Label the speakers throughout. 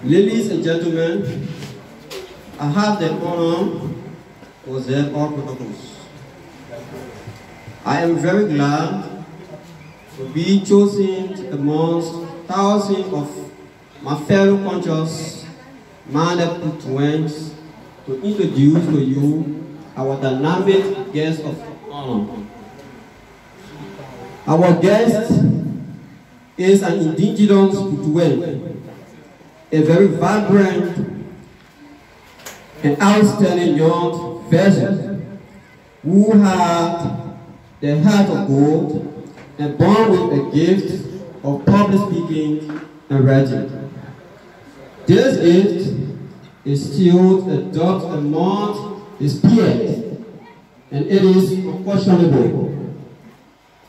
Speaker 1: Ladies and gentlemen, I have the honor to observe all protocols. I am very glad to be chosen amongst thousands of my fellow conscious minded Putuans to introduce to you our dynamic guest of honor. Our guest is an indigenous Putuan, a very vibrant and outstanding young person who had the heart of gold and born with a gift of public speaking and writing. This gift is still adopted among his peers, and it is unquestionable.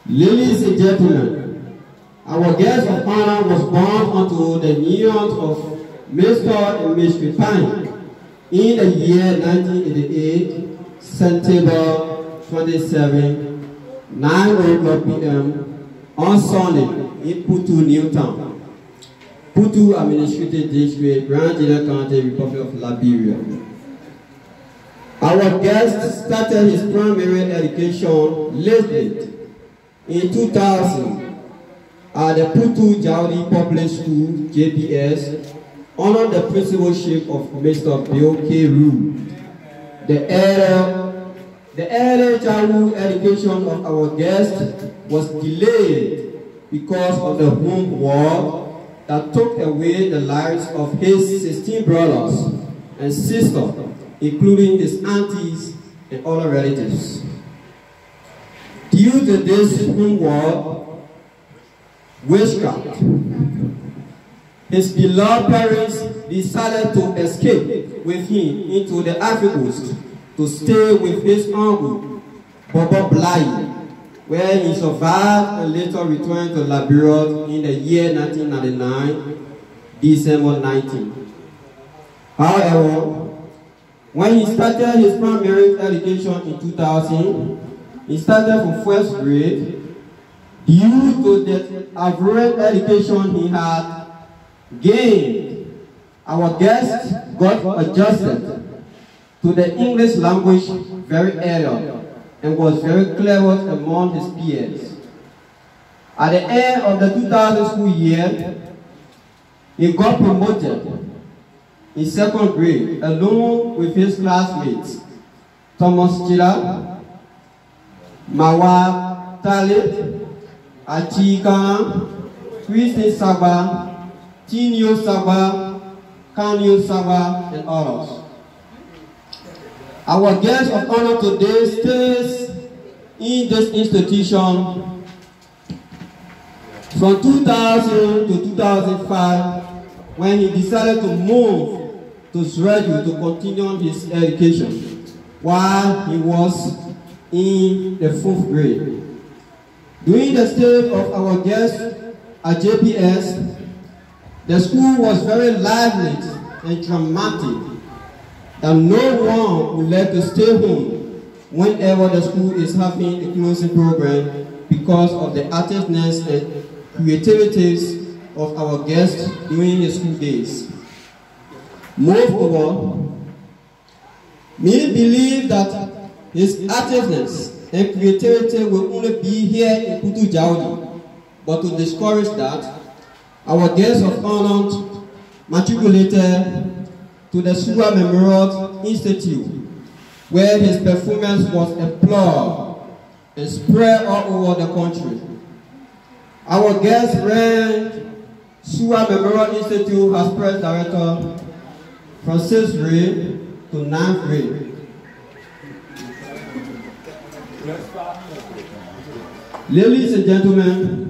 Speaker 1: Ladies and gentlemen, our guest of honor was born unto the union of Mr. and Miss Pine in the year 1988, September 27, 9:00 p.m. on Sunday in Putu, Newtown, Putu Administrative District, Grand General County, Republic of Liberia. Our guest started his primary education late in 2000 at the Putu Jaudi Public School, JPS, under the principalship of Mr. Bill K. Rue. The early childhood education of our guest was delayed because of the home war that took away the lives of his 16 brothers and sisters, including his aunties and other relatives. Due to this home war witchcraft, his beloved parents decided to escape with him into the Africanist to stay with his uncle, Bobo Blai, where he survived and later returned to Liberia in the year 1999, December 19. However, when he started his primary education in 2000, he started from first grade. Due to the average education he had gained, our guest got adjusted to the English language very early and was very clever among his peers. At the end of the 2000 school year, he got promoted in second grade along with his classmates Thomas Chila, Mawa Talit, Achika, Christine Saba, Tinio Saba, Kanyo Saba, and others. Our guest of honor today stays in this institution from 2000 to 2005 when he decided to move to Zredu to continue his education while he was in the 4th grade. During the stay of our guest at JPS, the school was very lively and dramatic, and no one would like to stay home whenever the school is having a closing program because of the activeness and creativities of our guests during the school days. Moreover, many believe that his activeness and creativity will only be here in Putu Jaudi, but to discourage that, our guest of honor matriculated to the Suwa Memorial Institute, where his performance was applauded and spread all over the country. Our guest ran Suwa Memorial Institute as press director from 6th grade to 9th grade. Ladies and gentlemen,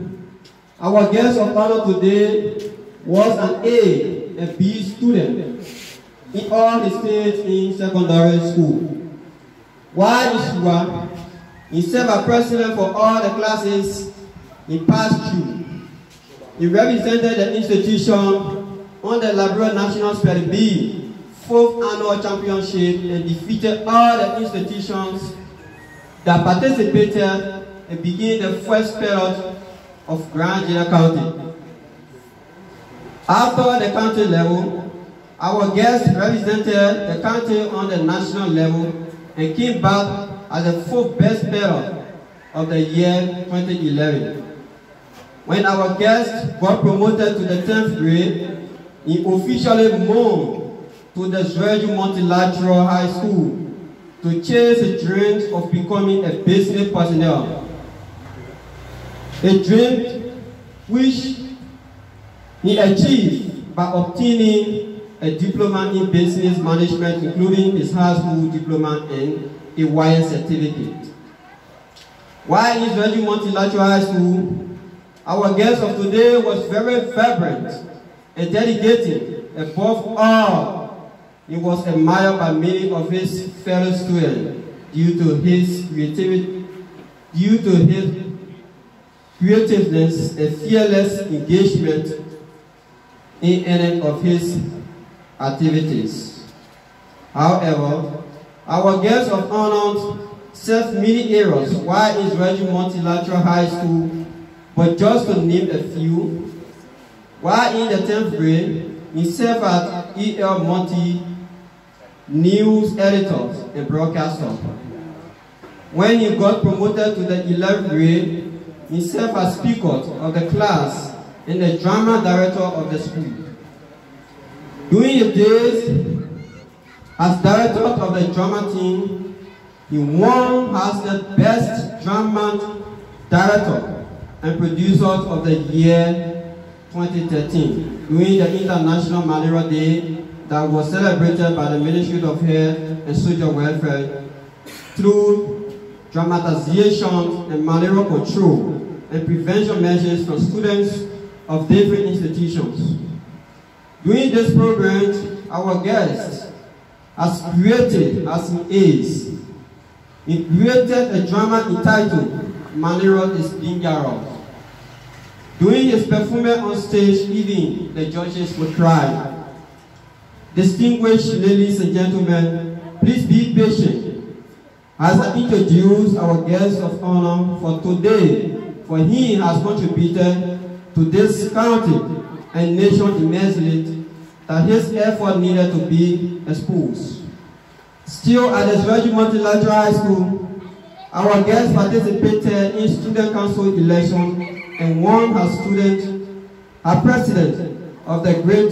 Speaker 1: our guest of honor today was an A and B student in all his stages in secondary school. While in Suwa, he served as president for all the classes he passed through. He represented the institution on the Liberia National Spelling Bee 4th annual championship and defeated all the institutions that participated and began the first period of Grand General County. After the county level, Our guest represented the country on the national level and came back as the 4th best speller of the year 2011. When our guest got promoted to the 10th grade, he officially moved to the Zwedru Multilateral High School to chase the dreams of becoming a business personnel. A dream which he achieved by obtaining a diploma in business management, including his high school diploma and a wire certificate. While in Zwedru Multilateral High School, our guest of today was very vibrant and dedicated. Above all, he was admired by many of his fellow students due to his creativeness and fearless engagement in any of his activities. However, our guest of honor served many areas while in Zwedru Multilateral High School, but just to name a few, while in the 10th grade, he served as E.L. Monty news editor and broadcaster. When he got promoted to the 11th grade, he served as speaker of the class and the drama director of the school. During his days as director of the drama team, he won as the best drama director and producer of the year 2013 during the International Malaria Day that was celebrated by the Ministry of Health and Social Welfare through dramatization and malaria control and prevention measures from students of different institutions. During this program, our guest has created, as he is, he created a drama entitled Malaria is Dangerous. During his performance on stage, even the judges would cry. Distinguished ladies and gentlemen, please be patient as I introduce our guest of honor for today, for he has contributed to this county and nation immensely that his effort needed to be exposed. Still at the Zwedru Multilateral High School, our guest participated in student council election and won her president of the great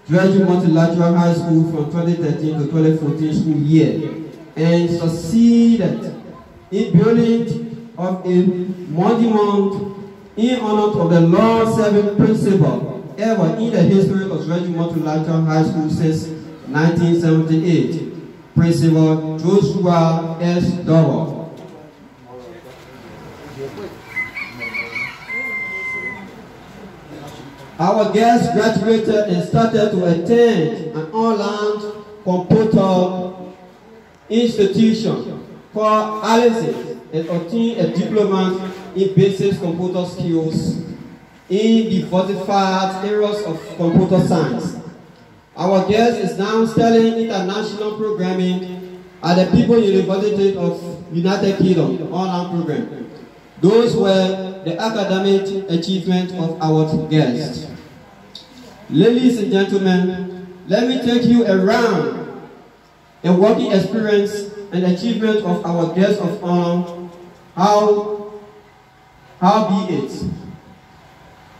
Speaker 1: Zwedru Multilateral High School from 2013 to 2014 school year, and succeeded in building of a monument in honor of the long-serving principal ever in the history of Zwedru Multilateral High School since 1978, Principal Joshua S. Dower. Our guest graduated and started to attend an online computer institution called Alice and obtained a diploma in basic computer skills in the diversified areas of computer science. Our guest is now studying international programming at the People's University of United Kingdom online program. Those were the academic achievements of our guest. Ladies and gentlemen, let me take you around a working experience and achievement of our guest of honor. How be it?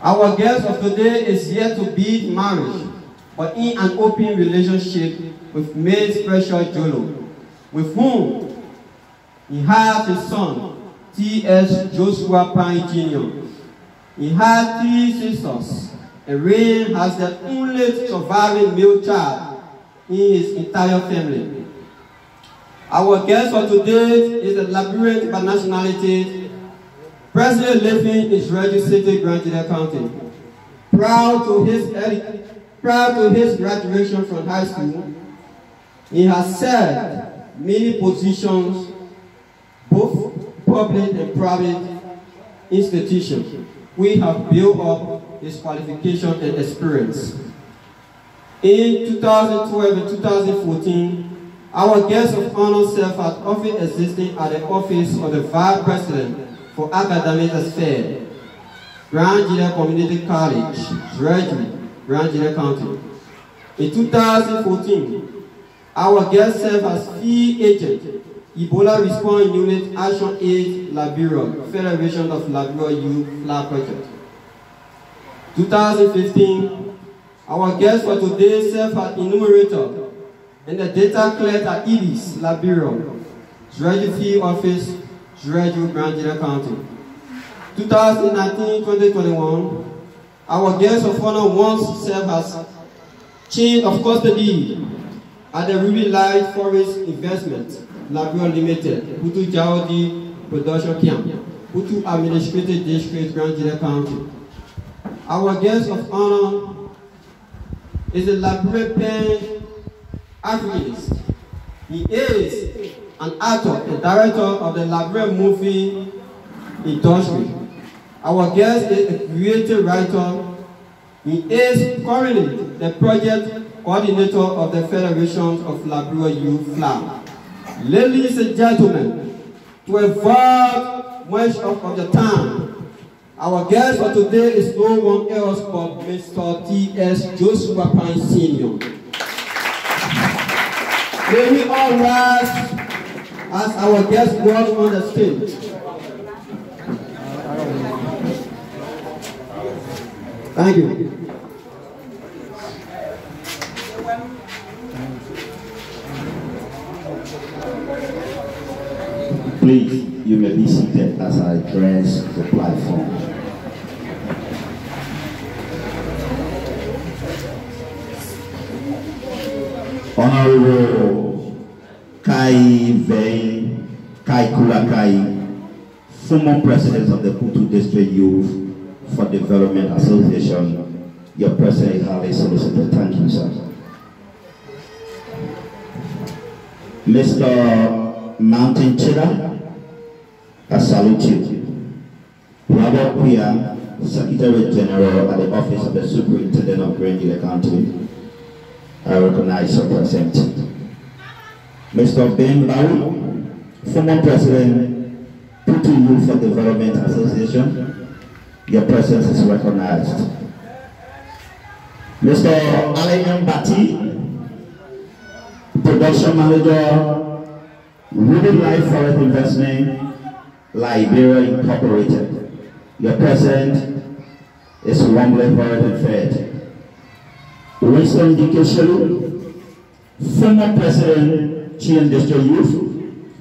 Speaker 1: Our guest of today is yet to be married, but in an open relationship with Ms. Precious Jolo, with whom he has a son, T.S. Joshua Pine Jr. He has 3 sisters, and Rain has the only surviving male child in his entire family. Our guest for today is a Liberian by nationality, presently living in Zwedru City, Grand County. Proud to his graduation from high school, he has served many positions, both public and private institutions. We have built up his qualification and experience. In 2012 and 2014, our guest of honor served as office assistant at the office of the Vice President for Academic Affairs, Grand Community College, Zwedru, Grand County. In 2014, our guest served as field agent, Ebola Response Unit Action Aid Liberia, Federation of Liberia Youth Flag Project. 2015, our guest for today served as enumerator in the data clerk at Ibis, Liberia, Dreju Field Office, Dreju Grand County. 2019-2021, our guest of honor once served as chain of custody at the Ruby Light Forest Investment, Liberia Limited, Putu Jaudi Production Camp, Putu Administrative District, Grand County. Our guest of honor is the Liberian Africanist. He is an actor and director of the Liberian movie industry. Our guest is a creative writer. He is currently the project coordinator of the Federation of Liberia Youth Flag. Ladies and gentlemen, to avoid much of the time, our guest for today is no one else but Mr. T.S. Joshua Pine Sr. May we all rise as our guest walks on the stage. Thank you.
Speaker 2: Please, you may be seated as I address the platform. Honorable Kai Kula Kai, former president of the Putu District Youth for Development Association, your president is highly solicited. Thank you, sir. Mr. Mountain Chida, I salute you. Robert Pia, Secretary General at the Office of the Superintendent of Grand County, I recognize your present. Mr. Ben Bawi, former president, Putu Youth for Development Association, your presence is recognized. Mr. Alain Bati, production manager, Ruby Life Forest Investment, Liberia Incorporated. Your president is warmly heard and fed. Winston Dikeshelu, former president, Chian District Youth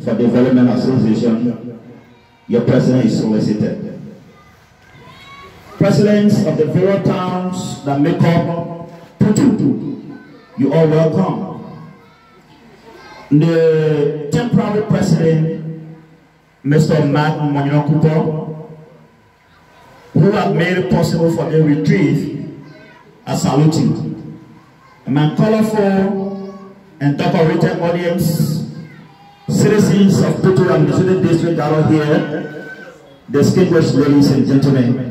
Speaker 2: for Development Association. Your president is solicited. Presidents of the various towns that make up Putu, you are welcome. The temporary president, Mr. Mark Monyokupo, who have made it possible for the retreat, I salute you. My colorful and decorated audience, citizens of Putu and the district that are here, distinguished ladies and gentlemen.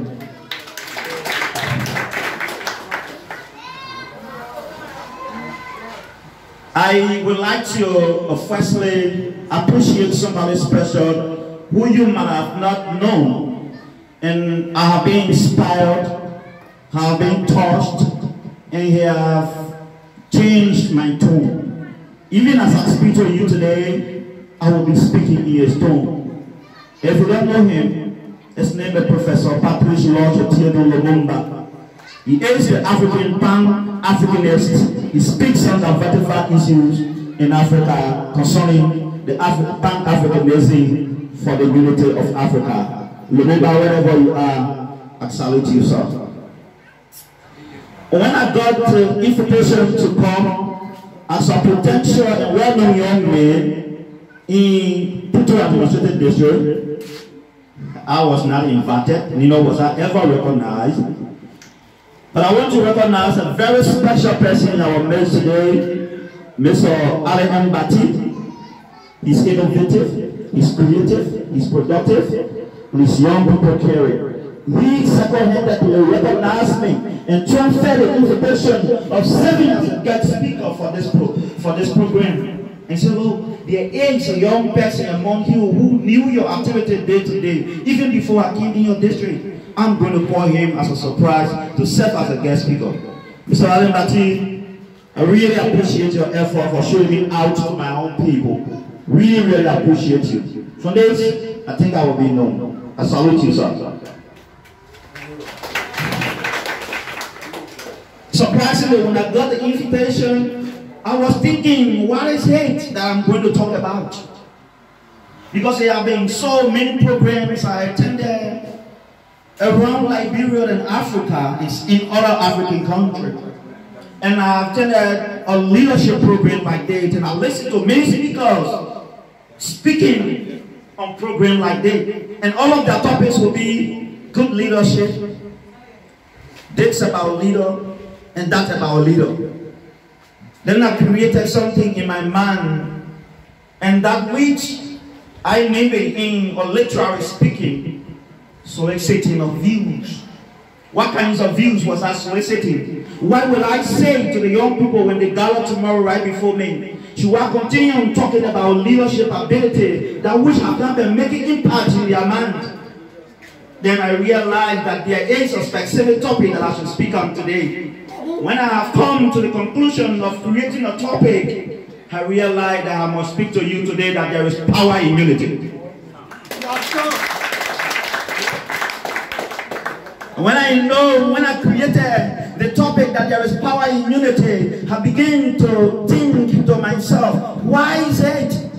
Speaker 2: I would like to firstly appreciate somebody special who you might have not known and have been inspired, have been touched, and have changed my tone. Even as I speak to you today, I will be speaking in his tone. If you don't know him, his name is Professor Patrice Lodge Otieno Lumumba. He is the African Pan-Africanist. He speaks on the vertical issues in Africa concerning the Pan-Africanism for the unity of Africa. Lumumba, wherever you are, I salute you, sir. When I got the invitation to come as a potential and well-known young man in Putu Administrative District, I was not invited, neither was I ever recognized. But I want to recognize a very special person in our midst today, Mr. Alain Bati. He's innovative, he's creative, he's productive, and he's young people carry. He second-handedly recognized me and transferred the invitation of serving as a guest speaker for this program. And so, look, there is a young person among you who knew your activity day to day, even before I came in your district. I'm going to call him as a surprise to serve as a guest speaker. Mr. Alain Bati, I really appreciate your effort for showing me out to my own people. Really, really appreciate you. From this, I think I will be known. I salute you, sir. Surprisingly, when I got the invitation, I was thinking, what is it that I'm going to talk about? Because there have been so many programs I attended around Liberia and Africa, in other African countries. And I attended a leadership program like that, and I listened to many speakers speaking on program like that. And all of their topics will be good leadership, this about leader, and that about leader. Then I created something in my mind, and that which I named it in, or literally speaking, soliciting of views. What kinds of views was I soliciting? What will I say to the young people when they gather tomorrow right before me? Should I continue talking about leadership ability, that which have not been making impact in their mind? Then I realized that there is a specific topic that I should speak on today. When I have come to the conclusion of creating a topic, I realized that I must speak to you today that there is power in unity. When I created the topic that there is power in unity, I began to think to myself, why is it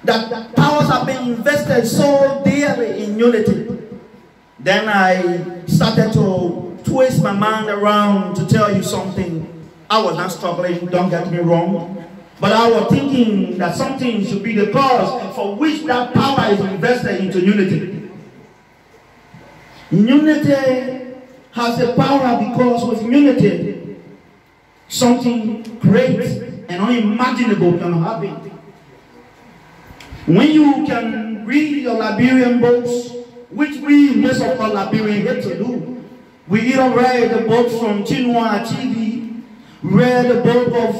Speaker 2: that powers have been invested so dearly in unity? Then I started to twist my mind around to tell you something. I was not struggling, don't get me wrong, but I was thinking that something should be the cause for which that power is invested into unity. Unity has the power because with unity, something great and unimaginable can happen. When you can read your Liberian books, which we most of our Liberians hate to do, we either read the book from Chinua Achebe, read the book of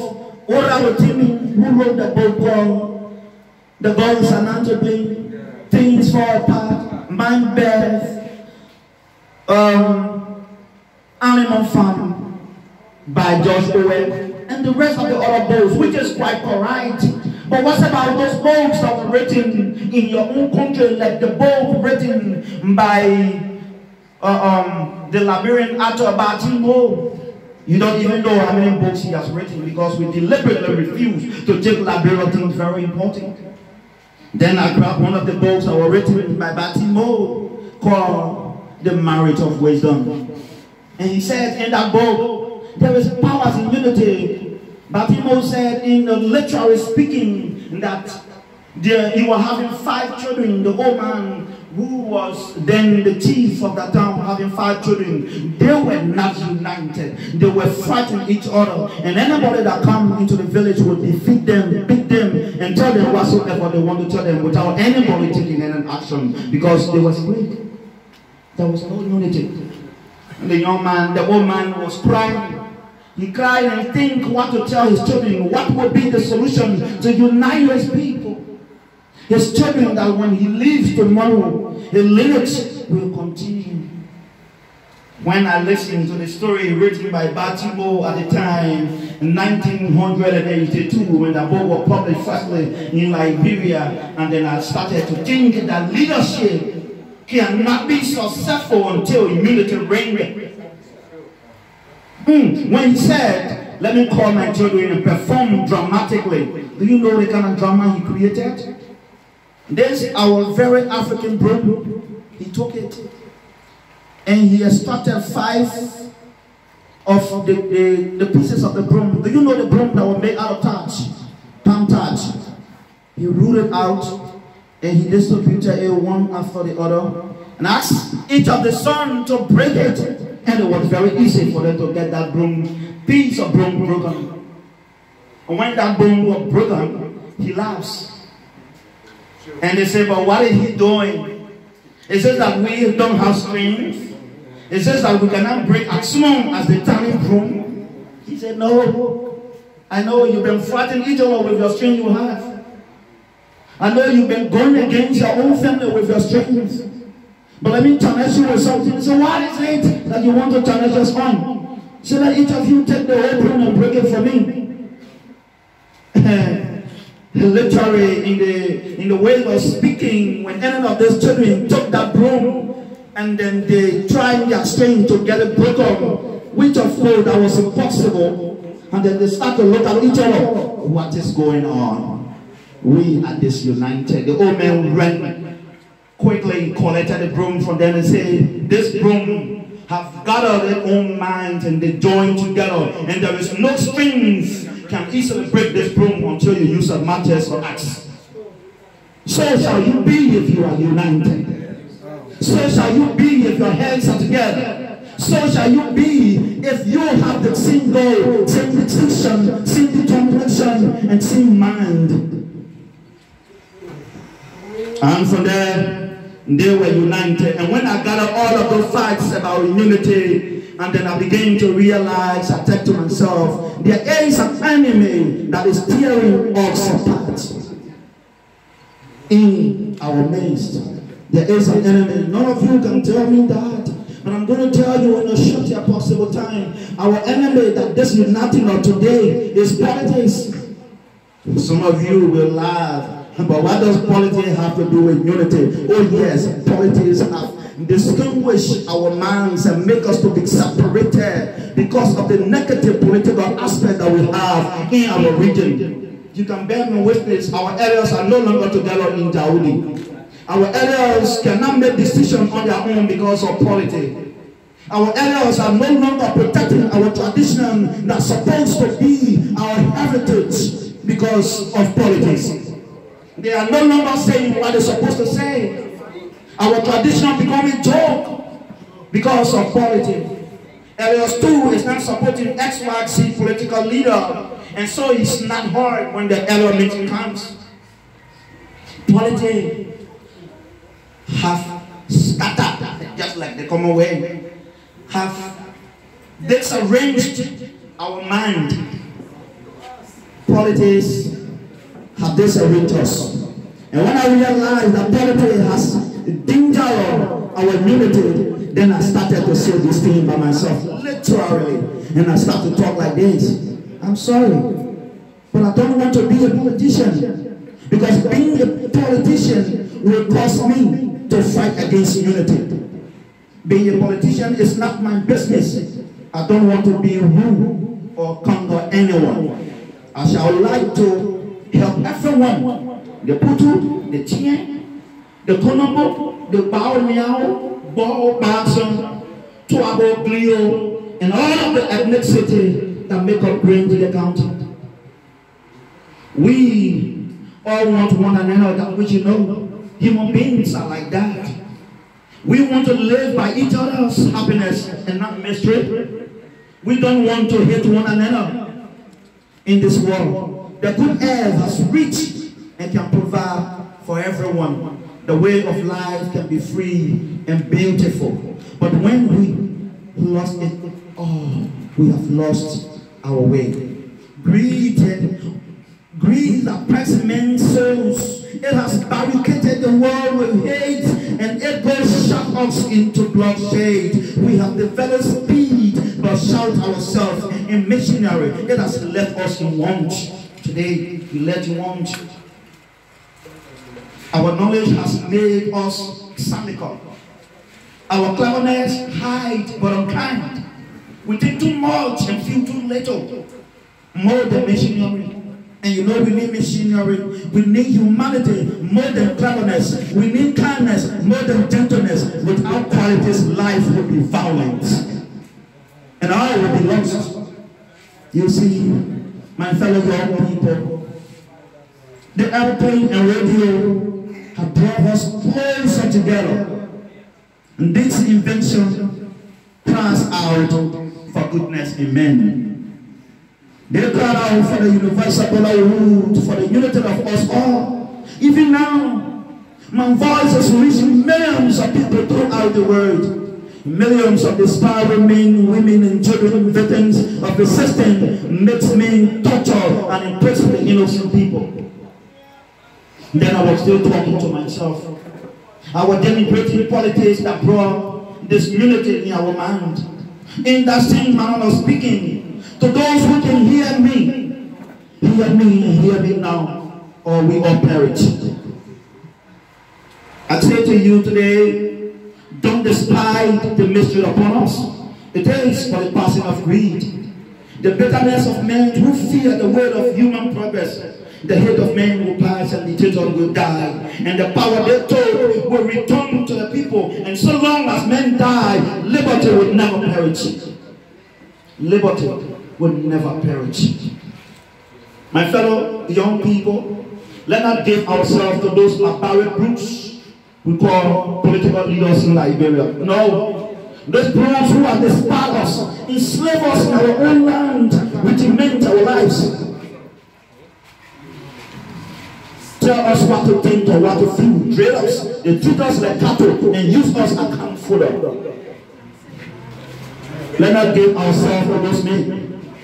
Speaker 2: Ora Rotimi, who wrote the book called The Gods and Anthropy, Things Fall Apart, Mind Birth, Animal Farm by George Orwell, and the rest of the other books, which is quite correct. But what about those books that were written in your own country, like the book written by the Liberian author Batimo? You don't even know how many books he has written, because we deliberately refuse to take Liberian things very important. Then I grabbed one of the books that were written by Batimo called The Marriage of Wisdom. And he said in that book, there is powers in unity. Batimo said, in literally speaking, that he was having 5 children. The old man, who was then the chief of that town, having 5 children, they were not united. They were fighting each other. And anybody that come into the village would defeat them, beat them, and tell them whatsoever they want to tell them without anybody taking any action, because they were split. There was no unity. And the young man, the old man was crying. He cried and think what to tell his children. What would be the solution to unite his people? His children, that when he leaves tomorrow, his lineage will continue. When I listened to the story written by Batimo at the time, in 1982, when the book was published firstly in Liberia, and then I started to think that leadership cannot be successful until unity reigns. When he said, let me call my children and perform dramatically, do you know the kind of drama he created? This our very African broom. He took it and he extracted 5 of the pieces of the broom. Do you know the broom that were made out of thatch, palm thatch? He rooted out and he distributed it one after the other and asked each of the sons to break it. And it was very easy for them to get that piece of broom broken. And when that broom was broken, he laughs. And they say, but what is he doing? It says that we don't have strings. It says that we cannot break as small as the tiny broom. He said, no. I know you've been fighting each other with your strings you have. I know you've been going against your own family with your strings. But let me challenge you with something. So what is it that you want to challenge us on? So that each of you take the whole broom and break it for me. Literally, in the way of speaking, when any of those children took that broom and then they tried their strength to get it broken, which of course that was impossible, and then they start to look at each other. What is going on? We are disunited. The old man ran quickly, collected the broom from them and said, this broom have gathered their own minds and they join together, and there is no strings can easily break this broom until you use a mattress or axe. So shall you be if you are united. So shall you be if your hands are together. So shall you be if you have the same goal, same decision, same determination, and same mind. And from there, they were united. And when I gathered all of those facts about unity, and then I began to realize, I said to myself, there is an enemy that is tearing us apart in our midst. There is an enemy. None of you can tell me that, but I'm going to tell you in a short possible time, our enemy that is uniting us today is politics. Some of you will laugh. But what does politics have to do with unity? Oh yes, politics have distinguished our minds and make us to be separated because of the negative political aspect that we have in our region. You can bear me witness, our areas are no longer together in Daudi. Our areas cannot make decisions on their own because of politics. Our areas are no longer protecting our tradition that's supposed to be our heritage because of politics. They are no longer saying what they're supposed to say. Our tradition becoming joke because of politics. Areas 2 is not supporting XYZ political leader, and so it's not hard when the area meeting comes. Politics have scattered, just like the common way, have disarranged our mind. Politics have disarranged us. And when I realized that politics has endangered our unity, then I started to say this thing by myself, literally. And I started to talk like this. I'm sorry, but I don't want to be a politician, because being a politician will cause me to fight against unity. Being a politician is not my business. I don't want to be rude or conquer anyone. I shall like to help everyone. The Putu, the Chien, the Konobo, the Bao Miao, Bao Bakson, Tuabo Glio, and all of the ethnicity that make up Green to the county. We all want one another, that which you know, human beings are like that. We want to live by each other's happiness and not misery. We don't want to hate one another in this world. The good air has reached and can provide for everyone. The way of life can be free and beautiful. But when we lost it all, we have lost our way. Greed that oppresses men's souls. It has barricaded the world with hate, and it will shut us into bloodshed. We have developed speed, but shout ourselves in missionary. It has left us in want. Today, we let you want. Our knowledge has made us cynical. Our cleverness hide but unkind. We think too much and feel too little. More than missionary. And you know we need missionary. We need humanity more than cleverness. We need kindness more than gentleness. Without qualities, life will be violent. And I will be lost. You see, my fellow young people, the airplane and radio have brought us closer together. And this invention cries out for goodness in men. They cry out for the universal brotherhood, for the unity of us all. Even now, my voice is reaching millions of people throughout the world. Millions of despairing men, women, and children, victims of the system, makes me torture and imprison the innocent people. Then I was still talking to myself. I was deliberating politics that brought this unity in our mind. in that same manner of speaking to those who can hear me and hear me now, or we all perish. I say to you today, don't despise the mystery upon us. It is for the passing of greed, the bitterness of men who fear the word of human progress. The head of men will pass and the children will die, and the power they told will return to the people. And so long as men die, liberty will never perish. Liberty will never perish. My fellow young people, let us give ourselves to those barbaric brutes we call political leaders in Liberia. No, those brutes who have despised us, enslaved us in our own land, regiment our lives. Tell us what to think or what to feel. Trade us. They treat us like cattle and use us as camp fodder. Let us give ourselves to those men.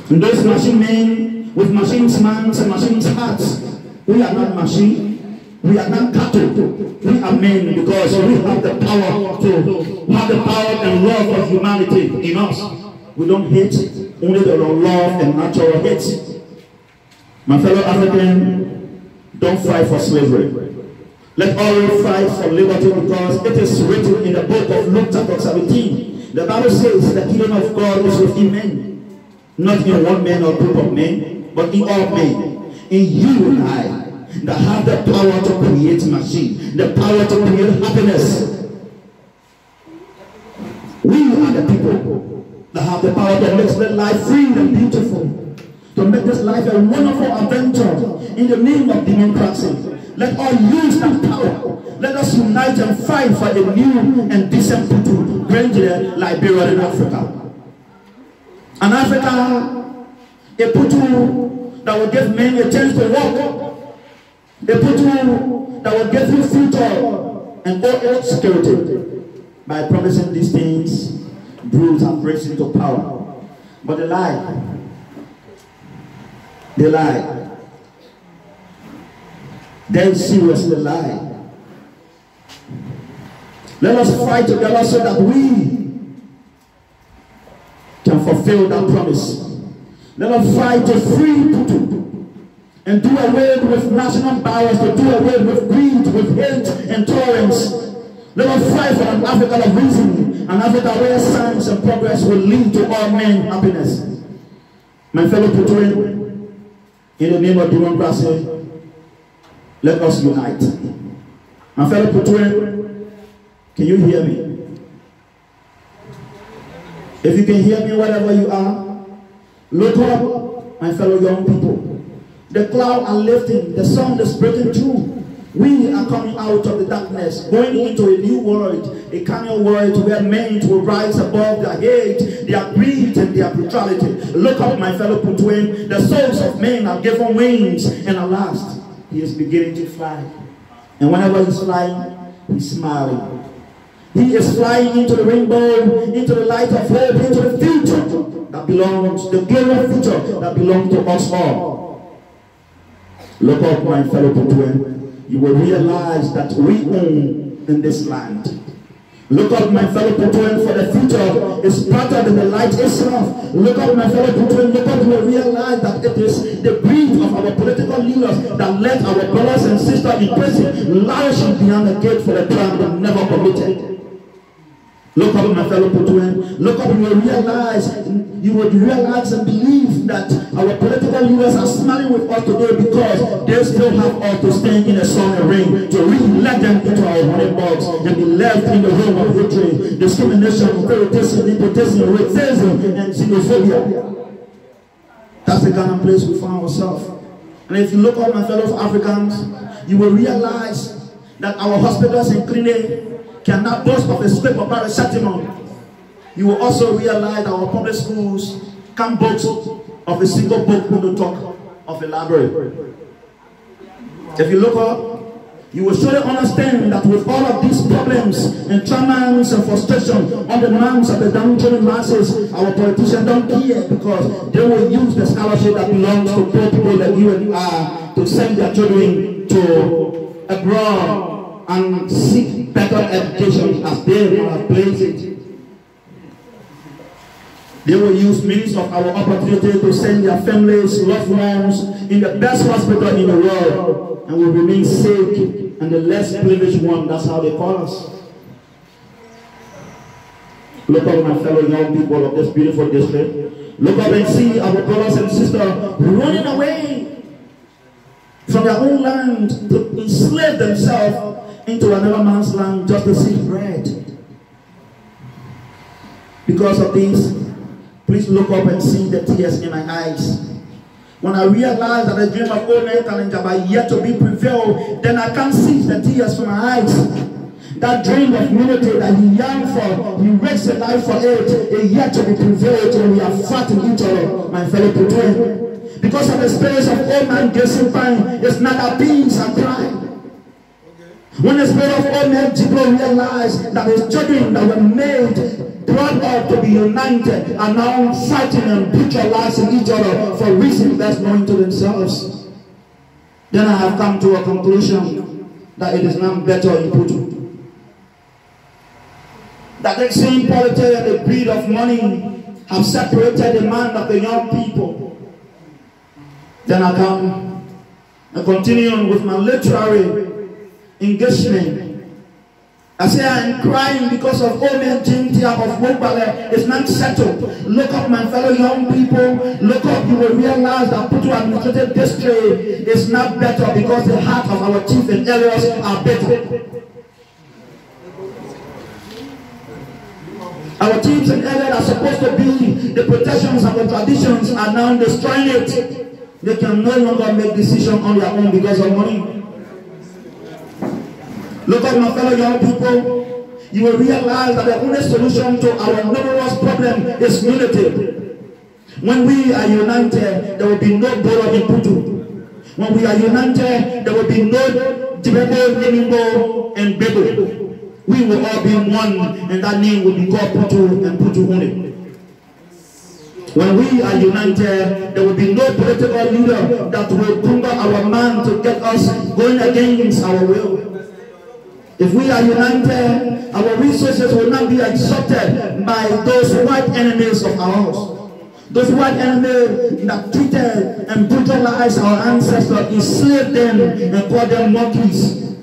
Speaker 2: And those machine men with machines' minds and machines' hearts. We are not machine. We are not cattle. We are men because we have the power to have the power and love of humanity in us. We don't hate, only the love and natural hate. My fellow African, don't fight for slavery. Let all fight for liberty, because it is written in the book of Luke chapter 17. The Bible says the kingdom of God is within men. Not in one man or group of men, but in all men. In you and I, that have the power to create machine, the power to create happiness. We are the people that have the power to make this life free and beautiful. To make this life a wonderful adventure in the name of democracy. Let all use that power. Let us unite and fight for a new and decent people, Liberia, Liberia, and Africa. And Africa, a people that will give men a chance to walk, a people that will give you future and all security. By promising these things, brutes have raised into power. But they lie. They lie. They seriously lie. Let us fight together so that we can fulfill that promise. Let us fight to free people and do away with national bias, to do away with greed, with hate and tolerance. Let us fight for an Africa of reason, an Africa where science and progress will lead to all men happiness. My fellow Puerto, in the name of democracy, let us unite. My fellow Puerto, can you hear me? If you can hear me wherever you are, look up, my fellow young people. The clouds are lifting, the sun is breaking through. We are coming out of the darkness, going into a new world, a carnal world where men will rise above their hate, their greed, and their brutality. Look up, my fellow Putuan. The souls of men are given wings, and at last, he is beginning to fly. And whenever he's flying, he's smiling. He is flying into the rainbow, into the light of hope, into the future that belongs, the glorious future that belongs to us all. Look up, my fellow Putuan. You will realize that we own in this land. Look up, my fellow Putuan, for the future is brighter than the light itself. Look up, my fellow Putuan, look up, you will realize that it is the greed of our political leaders that let our brothers and sisters in prison, languishing beyond the gate for the crime they never committed. Look up, my fellow Putuan. Look up, you will realize and believe that our political leaders are smiling with us today because they still have us to stand in the sun and rain, to re-elect them into our money box and be left in the home of hatred, discrimination, favoritism, nepotism, racism, and xenophobia. That's the kind of place we find ourselves. And if you look up, my fellow Africans, you will realize that our hospitals and clinics cannot boast of a script of paracetamol. You will also realize that our public schools can't boast of a single book when you talk of a library. If you look up, you will surely understand that with all of these problems and traumas and frustration on the minds of the downtrodden masses, our politicians don't care because they will use the scholarship that belongs to poor people like you and I to send their children to abroad and seek better education as they have placed it. They will use means of our opportunity to send their families, loved ones, in the best hospital in the world, and will remain sick, and the less privileged one, that's how they call us. Look up, my fellow young people of this beautiful district. Look up and see our brothers and sisters running away from their own land to enslave themselves into another man's land just to seek bread. Because of this, please look up and see the tears in my eyes. When I realize that the dream of old man Kalinjaba yet to be prevailed, then I can't see the tears from my eyes. That dream of unity that he yearned for, he risks a life for it, is yet to be prevailed, and we are fighting each other, my fellow brethren. Because of the spirits of old man Gesupine, it's not a peace and crime. When the spirit of old man Jibro realized that his children that were made, brought up to be united, are now fighting and brutalizing each other for reasons best known to themselves, then I have come to a conclusion that it is not better in Putu. That the same politics and the greed of money have separated the mind of the young people. Then I come and continue with my literary engagement. I say I am crying because of old man Jintia of Mobile is not settled. Look up, my fellow young people. Look up, you will realize that Putu administrative district is not better because the heart of our chief and elders are better. Our chiefs and elders are supposed to be the protections of the traditions are now destroying it. They can no longer make decisions on their own because of money. Look at my fellow young people. You will realize that the only solution to our numerous problems is unity. When we are united, there will be no border in Putu. When we are united, there will be no Jibebo, Nimbo, and Bebo. We will all be one, and that name will be called Putu and Putu only. When we are united, there will be no political leader that will conquer our man to get us going against our will. If we are united, our resources will not be exhausted by those white enemies of ours. Those white enemies that treated and brutalized our ancestors, enslaved them and called them monkeys,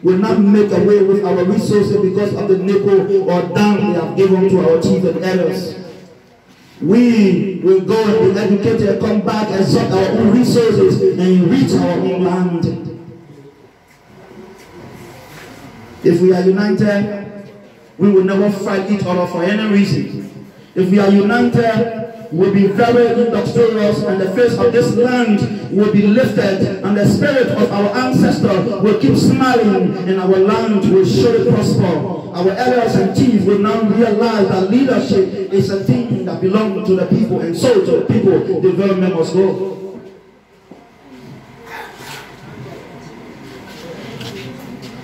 Speaker 2: will not make away with our resources because of the nickel or dime they have given to our chief and elders. We will go and be educated, come back, exhaust our own resources, and reach our own land. If we are united, we will never fight each other for any reason. If we are united, we will be very industrious, and the face of this land will be lifted, and the spirit of our ancestors will keep smiling, and our land will surely prosper. Our elders and chiefs will now realize that leadership is a thing that belongs to the people, and so to the people, development must go.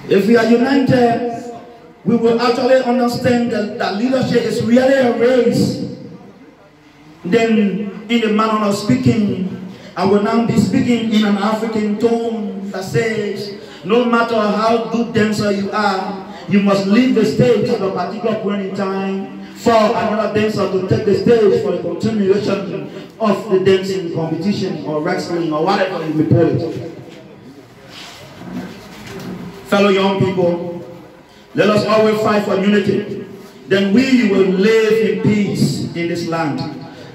Speaker 2: If we are united, we will actually understand that leadership is really a race. Then, in the manner of speaking, I will now be speaking in an African tone that says, no matter how good dancer you are, you must leave the stage at a particular point in time for another dancer to take the stage for the continuation of the dancing competition or wrestling or whatever you may call it. Fellow young people, let us always fight for unity. Then we will live in peace in this land.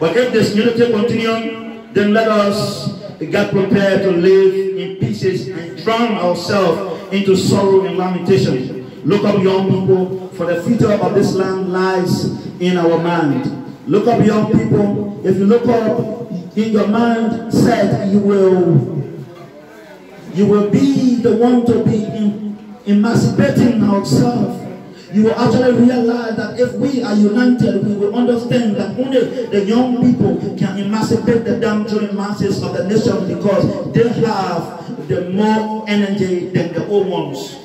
Speaker 2: But if this unity continues, then let us get prepared to live in pieces and drown ourselves into sorrow and lamentation. Look up, young people, for the future of this land lies in our mind. Look up, young people. If you look up in your mind, said you will be the one to be emancipating ourselves. You will actually realize that if we are united, we will understand that only the young people can emancipate the downtrodden masses of the nation because they have the more energy than the old ones.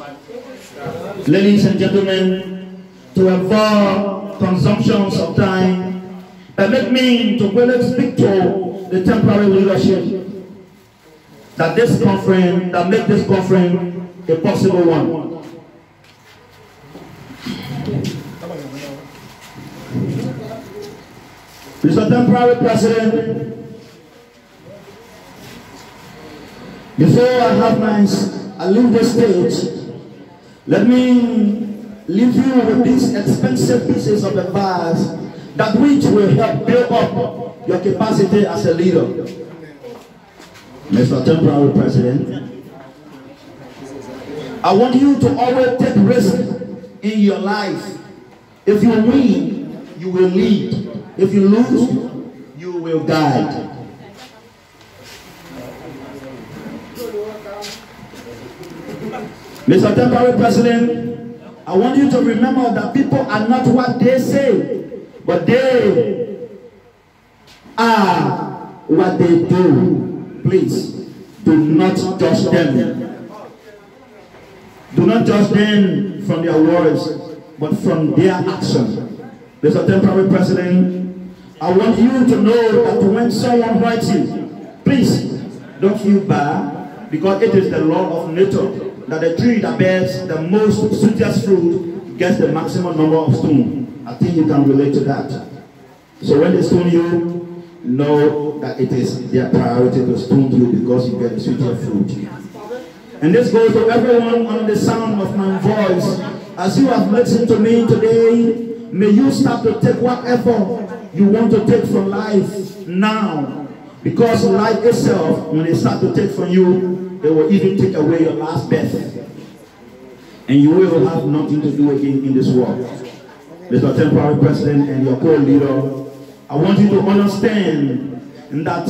Speaker 2: Ladies and gentlemen, to avoid consumptions of time, permit me to really speak to the temporary leadership that make this conference a possible one. Mr. Temporary President, before I leave the stage, let me leave you with these expensive pieces of advice that which will help build up your capacity as a leader. Mr. Temporary President, I want you to always take risk in your life. If you win, you will lead. If you lose, you will guide. Mr. Temporary President, I want you to remember that people are not what they say, but they are what they do. Please, do not judge them. Do not judge them from their words, but from their action. Mr. Temporary President, I want you to know that when someone hurts you, please don't feel bad, because it is the law of nature that the tree that bears the most sweetest fruit gets the maximum number of stones. I think you can relate to that. So when they stone you, know that it is their priority to stone you because you get the sweetest fruit. And this goes to everyone under the sound of my voice. As you have listened to me today, may you start to take whatever you want to take from life now. Because life itself, when they start to take from you, they will even take away your last breath. And you will have nothing to do again in this world. Mr. Temporary President and your co-leader, I want you to understand that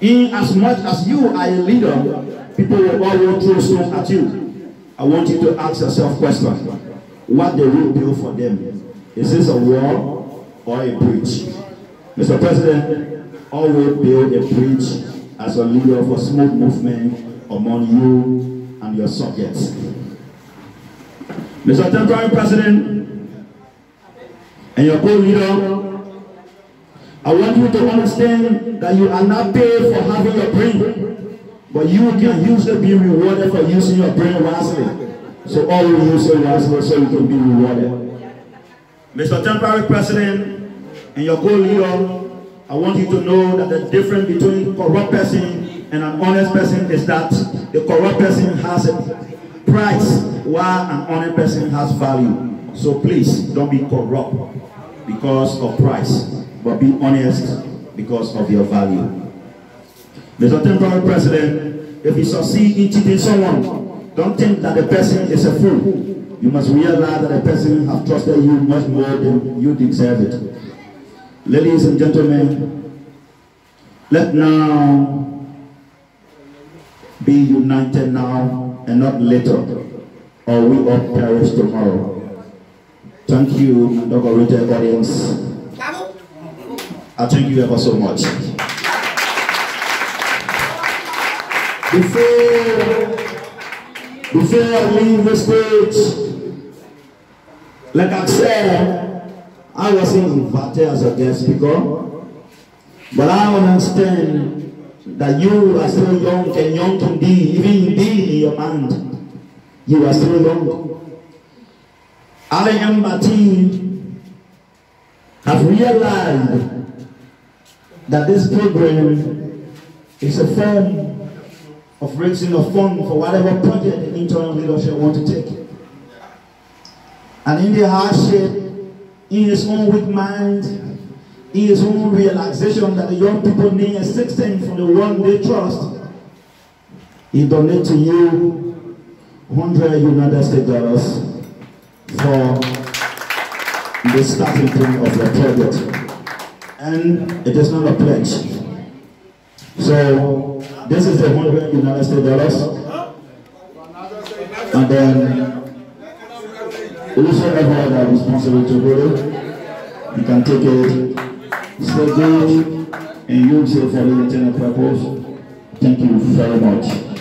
Speaker 2: in as much as you are a leader, people will always throw stones at you. I want you to ask yourself questions. What they will build for them. Is this a wall or a bridge? Mr. President, always build a bridge as a leader of a smooth movement among you and your subjects. Mr. Temporary President and your co-leader, I want you to understand that you are not paid for having your brain, but you can usually be rewarded for using your brain wisely. So always use it wisely so you can be rewarded. Mr. Temporary President and your co-leader, I want you to know that the difference between a corrupt person and an honest person is that the corrupt person has a price while an honest person has value. So please don't be corrupt because of price, but be honest because of your value. Mr. Temporary President, if you succeed in cheating someone, don't think that the person is a fool. You must realize that the person has trusted you much more than you deserve it. Ladies and gentlemen, let now be united now and not later, or we all perish tomorrow. Thank you, my decorated audience. I thank you ever so much. Before I leave the stage, like I said, I wasn't invited as a guest speaker, but I understand that you are still young and young indeed, even indeed in your mind. You are still young. I and my team have realized that this program is a form of raising a fund for whatever project the internal leadership want to take. And in the hardship, in his own weak mind, in his own realization that the young people need assistance from the one they trust, he donated to you $100 United States for the starting point of your project. And it is not a pledge. So this is the $100 United States. And then whosoever that is responsible to do it, you can take it, stay good, and use it for the intended purpose. Thank you very much.